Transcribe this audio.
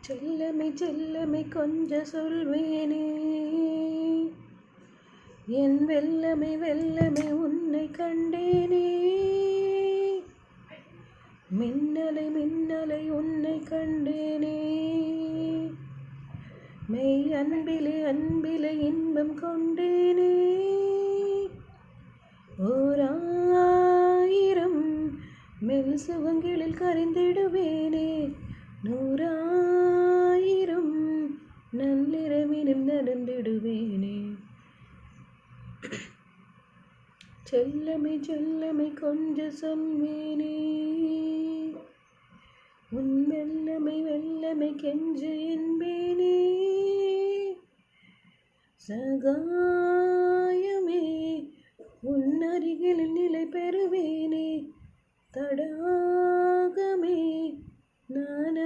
செல்லமை செல்லமை கொஞ்ச சொல்வேனே, என் வெல்லமை வெல்லமை உன்னை கண்டேனே. மின்னலை மின்னலை உன்னை கண்டேனே, மெய் அன்பிலே அன்பிலே இன்பம் கொண்டேனே. ஓராயிரம் மெல் சுகங்களில் கரைந்திடுவேனே, 100,000 நள்ளிரவினில் நடந்திடுவேனே. செல்லமை செல்லமை கொஞ்ச சொல்வேனே, உன் வெல்லமை வெல்லமை கெஞ்சு என்பேனே. சகாயமே உன் அருகில் நிலை பெறுவேனே, தடாகமே நான